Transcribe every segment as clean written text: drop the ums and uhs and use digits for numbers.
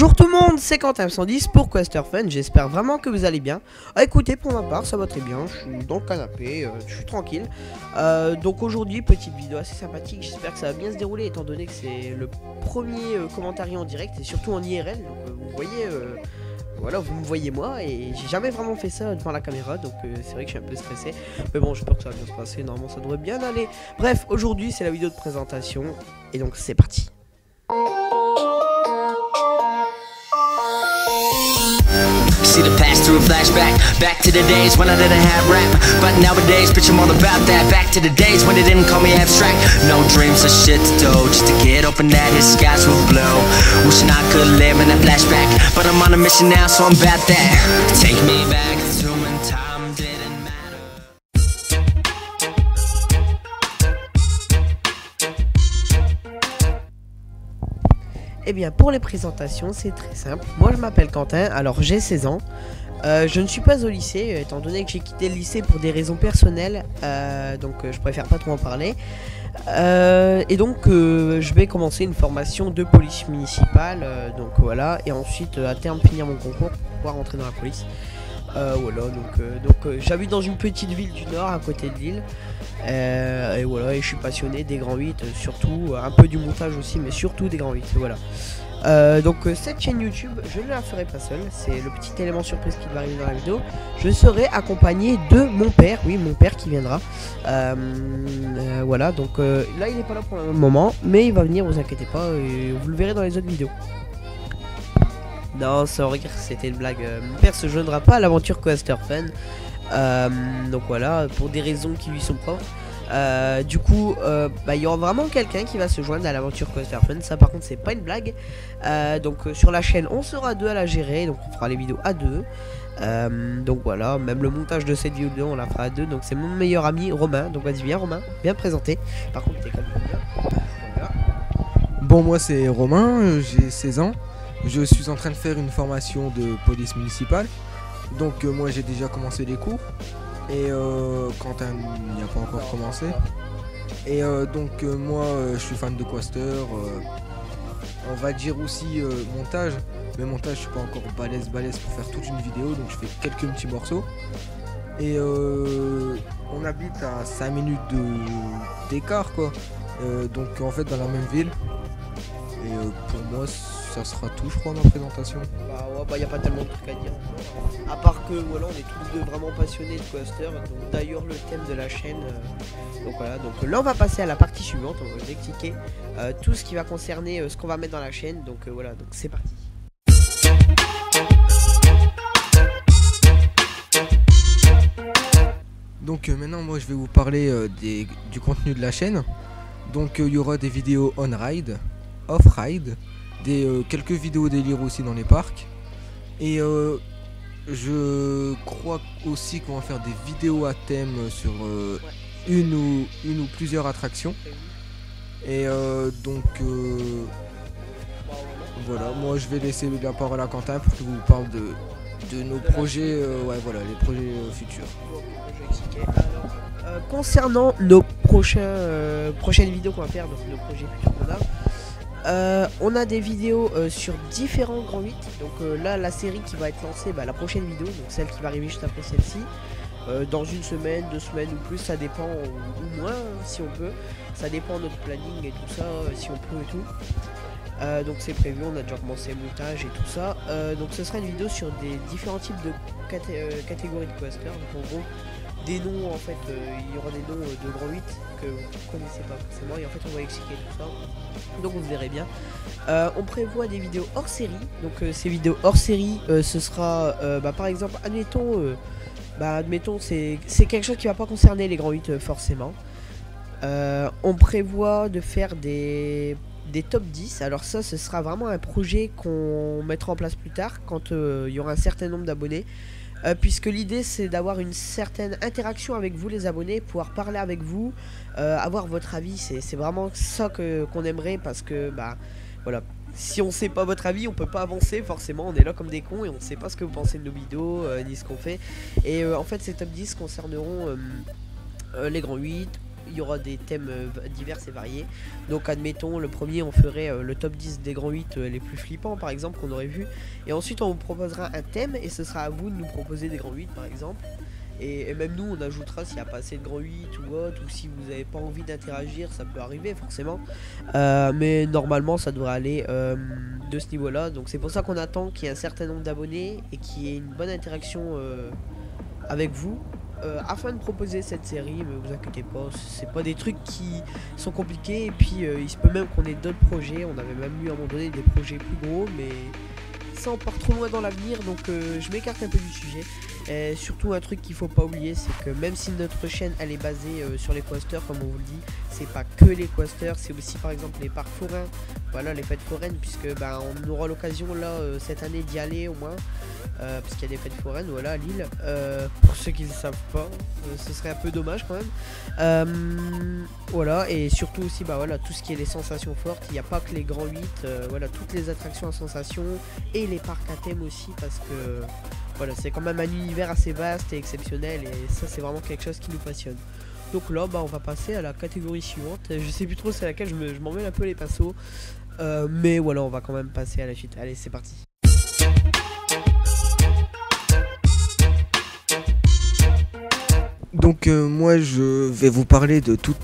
Bonjour tout le monde, c'est Quentin110 pour Quester Fun, j'espère vraiment que vous allez bien. Écoutez, pour ma part, ça va très bien, je suis dans le canapé, je suis tranquille. Donc aujourd'hui, petite vidéo assez sympathique, j'espère que ça va bien se dérouler étant donné que c'est le premier commentaire en direct et surtout en IRL. Donc vous voyez, voilà, vous me voyez moi et j'ai jamais vraiment fait ça devant la caméra, donc c'est vrai que je suis un peu stressé. Mais bon, j'espère que ça va bien se passer, normalement ça devrait bien aller. Bref, aujourd'hui c'est la vidéo de présentation et donc c'est parti. See the past through a flashback, back to the days when I didn't have rap. But nowadays, bitch, I'm all about that. Back to the days when they didn't call me abstract. No dreams or shit to do, just to get open that his skies will blow. Wishing I could live in a flashback, but I'm on a mission now, so I'm about that. Take me back to when time didn't matter. Eh bien pour les présentations c'est très simple, moi je m'appelle Quentin, alors j'ai 16 ans, je ne suis pas au lycée étant donné que j'ai quitté le lycée pour des raisons personnelles, donc je préfère pas trop en parler, et donc je vais commencer une formation de police municipale, donc voilà, et ensuite à terme finir mon concours pour pouvoir rentrer dans la police. Voilà, donc j'habite dans une petite ville du nord à côté de Lille, et voilà, et je suis passionné des grands 8, surtout un peu du montage aussi, mais surtout des grands 8, voilà. Donc cette chaîne YouTube, je ne la ferai pas seule, c'est le petit élément surprise qui va arriver dans la vidéo. Je serai accompagné de mon père, oui, mon père qui viendra. Voilà, donc là il n'est pas là pour le moment, mais il va venir, vous inquiétez pas, et vous le verrez dans les autres vidéos. Non, ça regarde, c'était une blague. Mon père se joindra pas à l'aventure Quester Fun. Donc voilà, pour des raisons qui lui sont propres. Du coup, il y aura vraiment quelqu'un qui va se joindre à l'aventure Quester Fun. Ça, par contre, c'est pas une blague. Donc sur la chaîne, on sera deux à la gérer. Donc on fera les vidéos à deux. Donc voilà, même le montage de cette vidéo, on la fera à deux. Donc c'est mon meilleur ami Romain. Donc vas-y, viens Romain, bien présenté. Par contre, t'es quand même bien. Voilà. Bon, moi c'est Romain, j'ai 16 ans. Je suis en train de faire une formation de police municipale. Donc moi j'ai déjà commencé les cours. Et Quentin n'y a pas encore commencé. Et donc moi je suis fan de Quester. On va dire aussi montage. Mais montage je suis pas encore balèze pour faire toute une vidéo. Donc je fais quelques petits morceaux. Et on habite à 5 minutes d'écart quoi. Donc en fait dans la même ville. Et pour moi ça sera tout, je crois, ma présentation. Bah ouais, y a pas tellement de trucs à dire. À part que voilà, on est tous deux vraiment passionnés de Quester. Donc d'ailleurs le thème de la chaîne. Donc voilà, donc là on va passer à la partie suivante. On va vous expliquer tout ce qui va concerner ce qu'on va mettre dans la chaîne. Donc voilà, donc c'est parti. Donc maintenant moi je vais vous parler du contenu de la chaîne. Donc il y aura des vidéos on-ride, off-ride, quelques vidéos délire aussi dans les parcs. Et je crois aussi qu'on va faire des vidéos à thème sur une ou plusieurs attractions. Et donc voilà, moi je vais laisser la parole à Quentin pour qu'il vous parle de nos projets, ouais voilà, les projets futurs. Alors, concernant nos prochaines vidéos qu'on va faire, donc nos projets futurs qu'on a. On a des vidéos sur différents grands 8. Donc là la série qui va être lancée, la prochaine vidéo, donc celle qui va arriver juste après celle-ci, dans une semaine, 2 semaines ou plus, ça dépend, ou moins si on peut. Ça dépend de notre planning et tout ça, si on peut et tout. Donc c'est prévu, on a déjà commencé le montage et tout ça. Donc ce sera une vidéo sur des différents types de catégories de Quester. Donc en gros des noms, en fait il y aura des noms de grand 8 que vous ne connaissez pas forcément, et en fait on va expliquer tout ça, donc vous verrez bien. On prévoit des vidéos hors série. Donc ces vidéos hors série, ce sera par exemple, admettons c'est quelque chose qui va pas concerner les grands 8 forcément. On prévoit de faire des top 10. Alors ça, ce sera vraiment un projet qu'on mettra en place plus tard quand il y aura un certain nombre d'abonnés. Puisque l'idée c'est d'avoir une certaine interaction avec vous les abonnés, pouvoir parler avec vous, avoir votre avis, c'est vraiment ça qu'on aimerait, parce que voilà, si on sait pas votre avis on peut pas avancer forcément, on est là comme des cons et on sait pas ce que vous pensez de nos vidéos ni ce qu'on fait. Et en fait ces top 10 concerneront les grands 8, il y aura des thèmes divers et variés. Donc admettons, le premier on ferait le top 10 des grands 8 les plus flippants par exemple qu'on aurait vu. Et ensuite on vous proposera un thème et ce sera à vous de nous proposer des grands 8 par exemple. Et même nous on ajoutera s'il n'y a pas assez de grands 8 ou autre, ou si vous n'avez pas envie d'interagir, ça peut arriver forcément. Mais normalement ça devrait aller de ce niveau là. Donc c'est pour ça qu'on attend qu'il y ait un certain nombre d'abonnés et qu'il y ait une bonne interaction avec vous. Afin de proposer cette série, mais vous inquiétez pas, c'est pas des trucs qui sont compliqués. Et puis il se peut même qu'on ait d'autres projets. On avait même eu à un moment donné des projets plus gros, mais ça on part trop loin dans l'avenir, donc je m'écarte un peu du sujet. Et surtout un truc qu'il faut pas oublier, c'est que même si notre chaîne elle est basée sur les coasters comme on vous le dit, c'est pas que les coasters, c'est aussi par exemple les parcs forains, voilà, les fêtes foraines, puisque on aura l'occasion là cette année d'y aller au moins, parce qu'il y a des fêtes foraines, voilà, à Lille. Pour ceux qui ne le savent pas, ce serait un peu dommage quand même. Voilà, et surtout aussi voilà, tout ce qui est les sensations fortes, il n'y a pas que les grands 8, voilà, toutes les attractions à sensations et les parcs à thème aussi, parce que voilà, c'est quand même un univers assez vaste et exceptionnel, et ça c'est vraiment quelque chose qui nous passionne. Donc là on va passer à la catégorie suivante. Je sais plus trop c'est laquelle, je m'en mêle un peu les pinceaux, mais voilà, on va quand même passer à la suite. Allez, c'est parti. Donc moi je vais vous parler de tout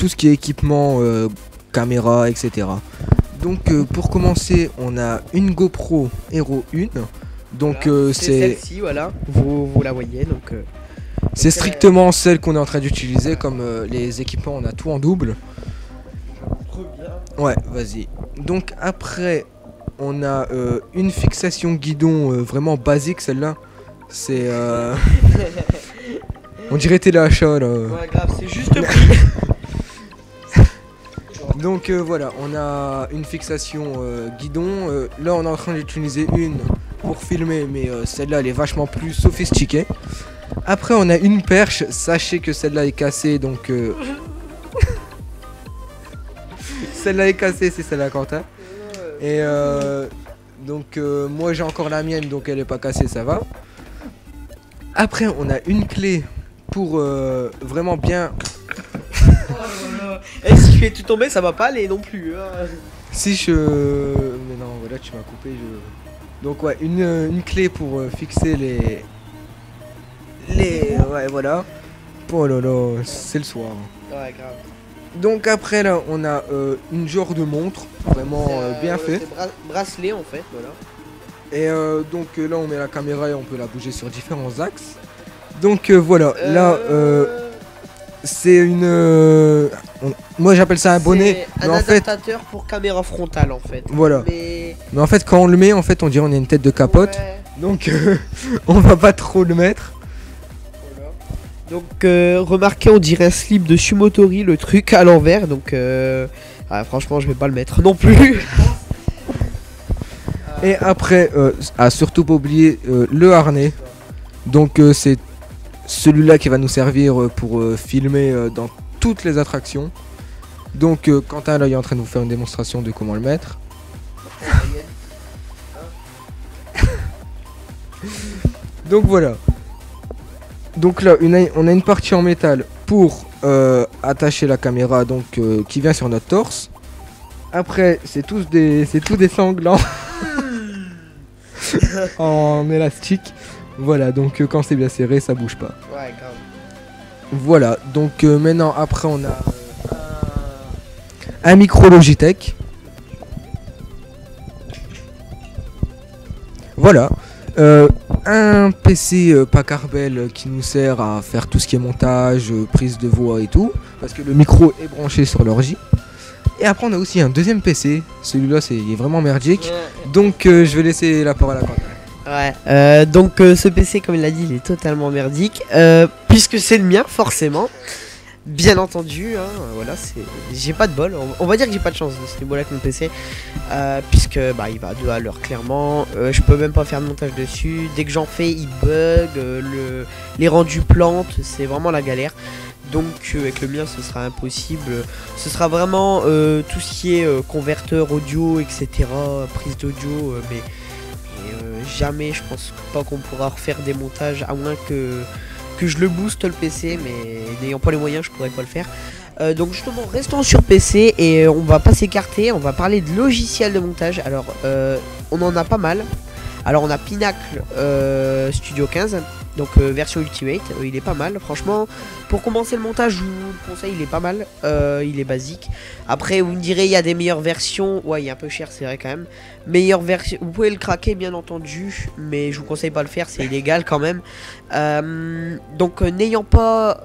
ce qui est équipement, caméra, etc. Donc pour commencer, on a une GoPro Hero 1. Donc voilà, c'est celle-ci, voilà, vous la voyez. Donc c'est strictement celle qu'on est en train d'utiliser. Comme les équipements, on a tout en double. Ouais, vas-y. Donc après, on a une fixation guidon vraiment basique, celle-là. C'est on dirait téléachat là. Ouais, grave, c'est juste pris. Donc voilà, on a une fixation guidon. Là, on est en train d'utiliser une pour filmer, mais celle-là, elle est vachement plus sophistiquée. Après, on a une perche. Sachez que celle-là est cassée, donc celle-là est cassée, c'est celle-là, Quentin. Et donc moi, j'ai encore la mienne, donc elle est pas cassée, ça va. Après, on a une clé pour vraiment bien. Et si tu fais tout tomber, ça va pas aller non plus. Hein. Si je. Mais non, voilà, tu m'as coupé. Donc, ouais, une clé pour fixer les. Ouais, voilà. Oh là là, c'est le soir. Ouais, grave. Donc, après, là, on a une genre de montre, vraiment bien fait. C'est bracelet en fait, voilà. Et donc, là, on met la caméra et on peut la bouger sur différents axes. Donc, voilà, là. C'est une. Moi j'appelle ça un bonnet. C'est un adaptateur pour caméra frontale en fait. Voilà. Mais en fait, quand on le met, en fait, on dirait on a une tête de capote. ouais. Donc on va pas trop le mettre. Voilà. Donc remarquez, on dirait un slip de Sumotori, le truc à l'envers. Donc franchement, je vais pas le mettre non plus. Et après, surtout pas oublier le harnais. Donc c'est celui-là qui va nous servir pour filmer dans toutes les attractions. Donc Quentin là il est en train de vous faire une démonstration de comment le mettre. Donc voilà. Donc là on a une partie en métal pour attacher la caméra, donc qui vient sur notre torse. Après c'est tous des sanglants en élastique. Voilà, donc quand c'est bien serré, ça bouge pas. Ouais, grave. Voilà, donc maintenant, après, on a un micro Logitech. Voilà. Un PC Packard Bell qui nous sert à faire tout ce qui est montage, prise de voix et tout. Parce que le micro est branché sur l'ordi. Et après, on a aussi un deuxième PC. Celui-là, il est vraiment merdique. Donc, je vais laisser la parole à Quentin. Ouais, donc ce PC, comme il l'a dit, il est totalement merdique, puisque c'est le mien, forcément, bien entendu, hein, voilà, j'ai pas de bol, on va dire que j'ai pas de chance de ce niveau-là avec mon PC, puisque il va à 2 à l'heure, clairement, je peux même pas faire de montage dessus, dès que j'en fais, il bug, les rendus plantent, c'est vraiment la galère. Donc avec le mien ce sera impossible, ce sera vraiment tout ce qui est converteur audio, etc., prise d'audio, mais jamais je pense pas qu'on pourra refaire des montages, à moins que je le booste le PC, mais n'ayant pas les moyens je pourrais pas le faire. Donc justement, restons sur PC et on va pas s'écarter, on va parler de logiciels de montage. Alors on en a pas mal. Alors on a Pinacle Studio 15, donc version Ultimate, il est pas mal. Franchement, pour commencer le montage, je vous le conseille, il est pas mal, il est basique. Après, vous me direz, il y a des meilleures versions. Ouais, il est un peu cher, c'est vrai quand même. Meilleure version, vous pouvez le craquer bien entendu, mais je vous conseille pas de le faire, c'est illégal quand même. Donc n'ayant pas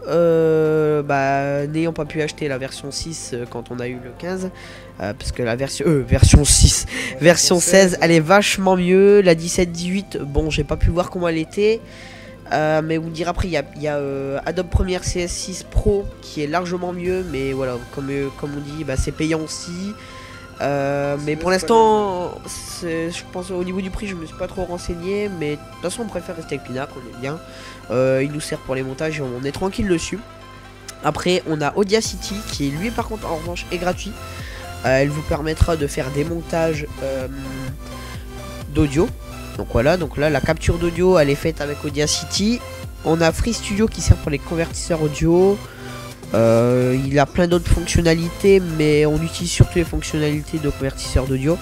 pu acheter la version 6 quand on a eu le 15, parce que la version 6, version 16, elle est vachement mieux. La 17-18, bon, j'ai pas pu voir comment elle était. Mais vous me direz après, il y a Adobe Premiere CS6 Pro qui est largement mieux, mais voilà, comme on dit, c'est payant aussi. Mais pour l'instant, je pense au niveau du prix, je me suis pas trop renseigné, mais de toute façon, on préfère rester avec Pinacle, on est bien. Il nous sert pour les montages et on est tranquille dessus. Après, on a Audacity qui est lui, par contre, en revanche, est gratuit. Elle vous permettra de faire des montages d'audio. Donc voilà, donc là la capture d'audio elle est faite avec Audacity. On a Free Studio qui sert pour les convertisseurs audio. Il a plein d'autres fonctionnalités, mais on utilise surtout les fonctionnalités de convertisseur d'audio.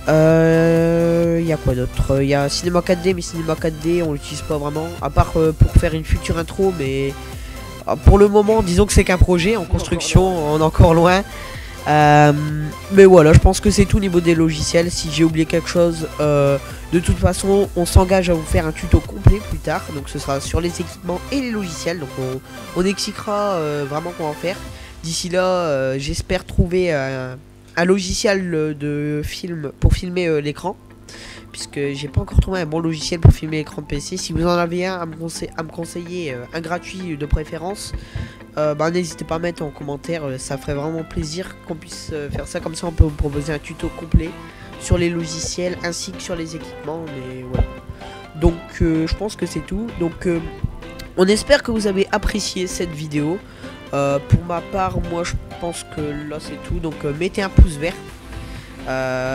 Il y a quoi d'autre? Il y a Cinema 4D, mais Cinema 4D on l'utilise pas vraiment, à part pour faire une future intro, mais pour le moment disons que c'est qu'un projet en construction, on est encore loin. Mais voilà, je pense que c'est tout au niveau des logiciels. Si j'ai oublié quelque chose, de toute façon on s'engage à vous faire un tuto complet plus tard, donc ce sera sur les équipements et les logiciels, donc on expliquera vraiment comment faire. D'ici là, j'espère trouver un logiciel de film pour filmer l'écran, puisque j'ai pas encore trouvé un bon logiciel pour filmer l'écran de PC. Si vous en avez un à me conseiller, un gratuit de préférence, n'hésitez pas à mettre en commentaire, ça ferait vraiment plaisir qu'on puisse faire ça, comme ça on peut vous proposer un tuto complet sur les logiciels ainsi que sur les équipements. Mais voilà, donc je pense que c'est tout. Donc on espère que vous avez apprécié cette vidéo. Pour ma part, moi je pense que là c'est tout, donc mettez un pouce vert.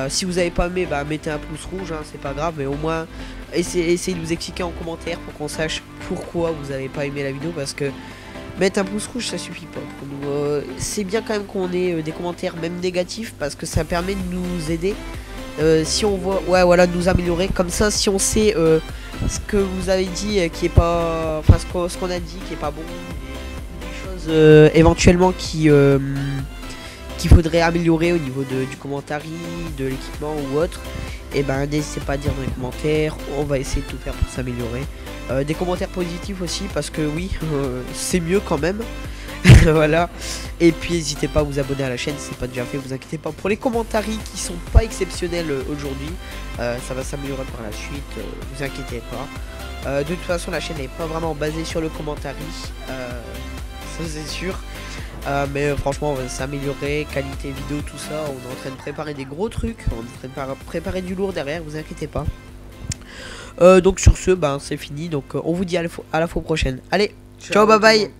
Si vous n'avez pas aimé, mettez un pouce rouge, hein, c'est pas grave, mais au moins essayez de vous expliquer en commentaire pour qu'on sache pourquoi vous n'avez pas aimé la vidéo, parce que mettre un pouce rouge ça suffit pas pour nous. C'est bien quand même qu'on ait des commentaires même négatifs, parce que ça permet de nous aider. Si on voit, de nous améliorer, comme ça si on sait ce que vous avez dit qui est pas, enfin ce qu'on a dit qui est pas bon, des choses éventuellement qu'il faudrait améliorer au niveau du commentaire, de l'équipement ou autre, et n'hésitez pas à dire dans les commentaires, on va essayer de tout faire pour s'améliorer. Des commentaires positifs aussi, parce que oui, c'est mieux quand même. Voilà, et puis n'hésitez pas à vous abonner à la chaîne si c'est pas déjà fait, vous inquiétez pas pour les commentaires qui sont pas exceptionnels aujourd'hui, ça va s'améliorer par la suite, vous inquiétez pas. De toute façon la chaîne n'est pas vraiment basée sur le commentaire, ça c'est sûr. Mais franchement on va s'améliorer, qualité vidéo, tout ça. On est en train de préparer des gros trucs, on est en train de préparer du lourd derrière, vous inquiétez pas. Donc sur ce, c'est fini, donc on vous dit à la fois prochaine. Allez, ciao, bye bye.